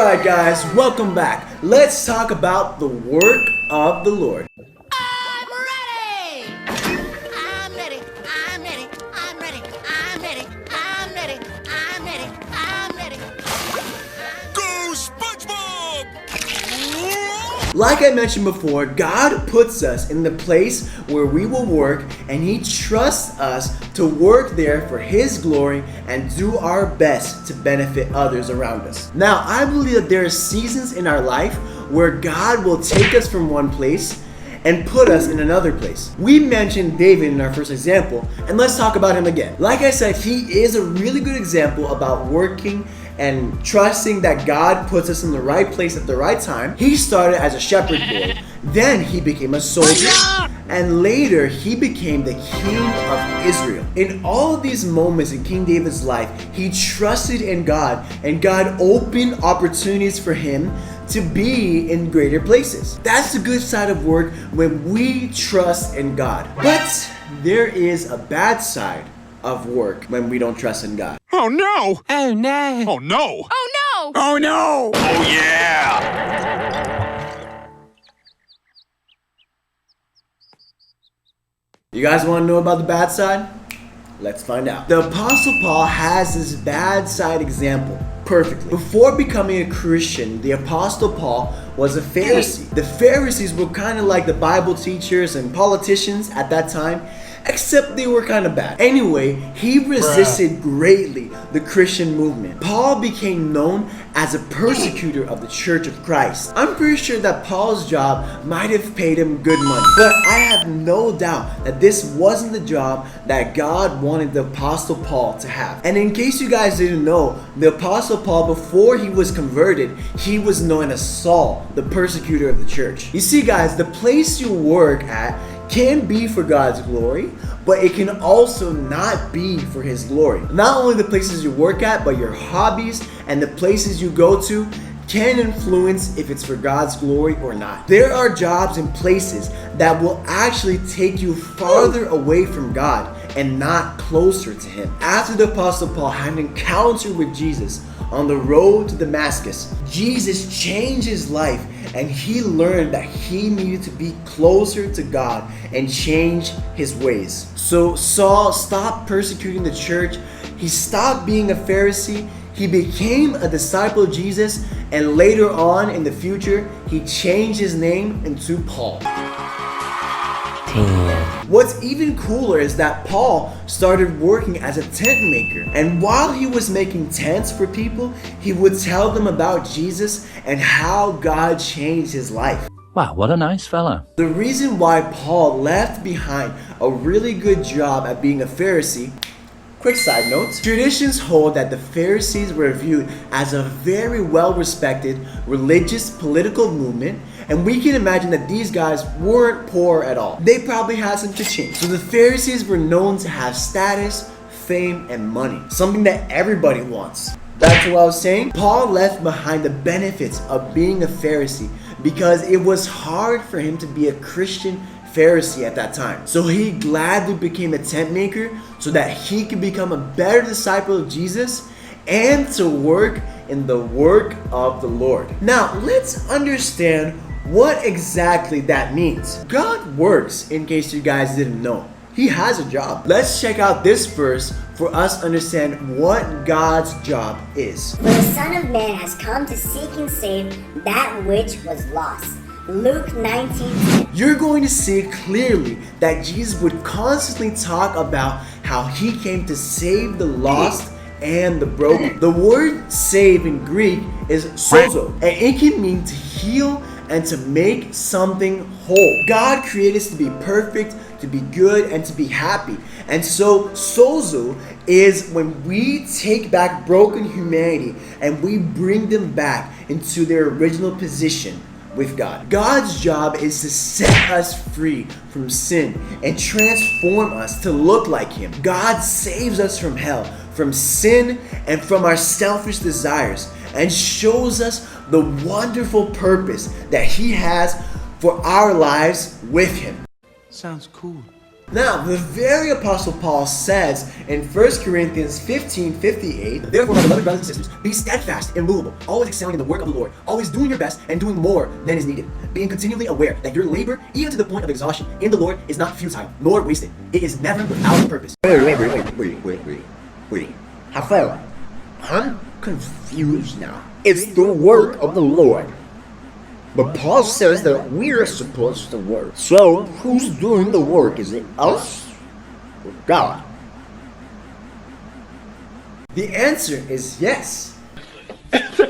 Alright guys, welcome back. Let's talk about the work of the Lord. I'm ready! I'm ready, I'm ready, I'm ready, I'm ready, I'm ready, I'm ready, I'm ready. Go SpongeBob! Like I mentioned before, God puts us in the place where we will work, and He trusts us to work there for His glory and do our best to benefit others around us. Now, I believe that there are seasons in our life where God will take us from one place and put us in another place. We mentioned David in our first example, and let's talk about him again. Like I said, he is a really good example about working and trusting that God puts us in the right place at the right time. He started as a shepherd boy, then he became a soldier, and later he became the king of Israel. In all of these moments in King David's life, he trusted in God, and God opened opportunities for him to be in greater places. That's the good side of work, when we trust in God. But there is a bad side of work when we don't trust in God. Oh no! Oh no! Oh no! Oh no! Oh no! Oh yeah! You guys want to know about the bad side? Let's find out. The Apostle Paul has this bad side example perfectly. Before becoming a Christian, the Apostle Paul was a Pharisee. The Pharisees were kind of like the Bible teachers and politicians at that time, except they were kind of bad. Anyway, he resisted greatly the Christian movement. Paul became known as a persecutor of the Church of Christ. I'm pretty sure that Paul's job might have paid him good money, but I have no doubt that this wasn't the job that God wanted the Apostle Paul to have. And in case you guys didn't know, the Apostle Paul, before he was converted, he was known as Saul, the persecutor of the church. You see guys, the place you work at can be for God's glory, but it can also not be for His glory. Not only the places you work at, but your hobbies and the places you go to can influence if it's for God's glory or not. There are jobs and places that will actually take you farther away from God and not closer to Him. After the Apostle Paul had an encounter with Jesus on the road to Damascus, Jesus changed his life, and he learned that he needed to be closer to God and change his ways. So Saul stopped persecuting the church, he stopped being a Pharisee, he became a disciple of Jesus, and later on in the future, he changed his name into Paul. What's even cooler is that Paul started working as a tent maker, and while he was making tents for people, he would tell them about Jesus and how God changed his life. Wow, what a nice fella. The reason why Paul left behind a really good job at being a Pharisee, quick side note, traditions hold that the Pharisees were viewed as a very well-respected religious political movement, and we can imagine that these guys weren't poor at all. They probably had some cha-ching. So the Pharisees were known to have status, fame, and money, something that everybody wants. Back to what I was saying, Paul left behind the benefits of being a Pharisee because it was hard for him to be a Christian Pharisee at that time. So he gladly became a tent maker so that he could become a better disciple of Jesus and to work in the work of the Lord. Now, let's understand what exactly that means. God works, in case you guys didn't know. He has a job. Let's check out this verse for us to understand what God's job is. For the Son of Man has come to seek and save that which was lost. Luke 19:10. You're going to see clearly that Jesus would constantly talk about how He came to save the lost and the broken. The word save in Greek is sozo, and it can mean to heal and to make something whole. God created us to be perfect, to be good, and to be happy. And so sozo is when we take back broken humanity and we bring them back into their original position with God. God's job is to set us free from sin and transform us to look like Him. God saves us from hell, from sin, and from our selfish desires, and shows us the wonderful purpose that He has for our lives with Him. Sounds cool. Now, the very Apostle Paul says in 1 Corinthians 15:58, therefore, my beloved brothers and sisters, be steadfast, immovable, always excelling in the work of the Lord, always doing your best and doing more than is needed, being continually aware that your labor, even to the point of exhaustion in the Lord, is not futile, nor wasted. It is never without purpose. Wait. Rafael, I'm confused now. It's the work of the Lord. But Paul says that we're supposed to work. So, who's doing the work? Is it us or God? The answer is yes. It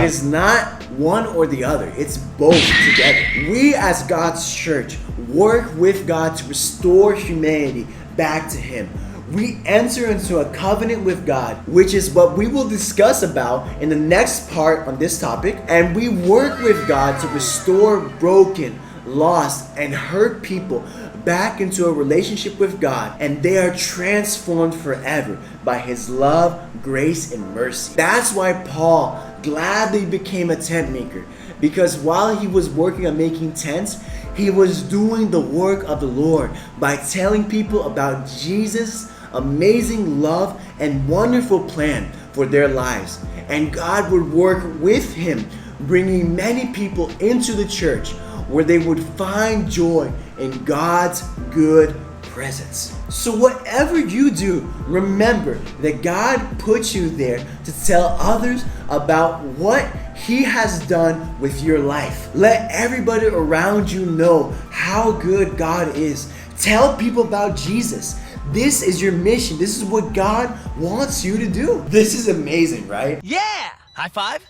is not one or the other, it's both together. We as God's church work with God to restore humanity back to Him. We enter into a covenant with God, which is what we will discuss about in the next part on this topic. And we work with God to restore broken, lost, and hurt people back into a relationship with God, and they are transformed forever by His love, grace, and mercy. That's why Paul gladly became a tent maker, because while he was working on making tents, he was doing the work of the Lord by telling people about Jesus' amazing love and wonderful plan for their lives. And God would work with him, bringing many people into the church where they would find joy in God's good presence. So whatever you do, remember that God put you there to tell others about what He has done with your life. Let everybody around you know how good God is. Tell people about Jesus. This is your mission. This is what God wants you to do. This is amazing, right? Yeah! High five?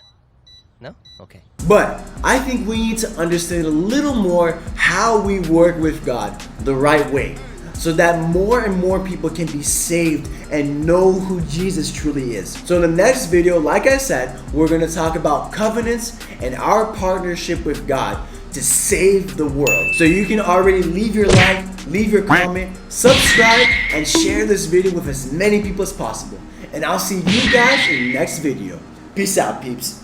No? Okay. But I think we need to understand a little more how we work with God the right way, so that more and more people can be saved and know who Jesus truly is. So in the next video, like I said, we're going to talk about covenants and our partnership with God to save the world. So you can already leave your like, leave your comment, subscribe, and share this video with as many people as possible. And I'll see you guys in the next video. Peace out, peeps.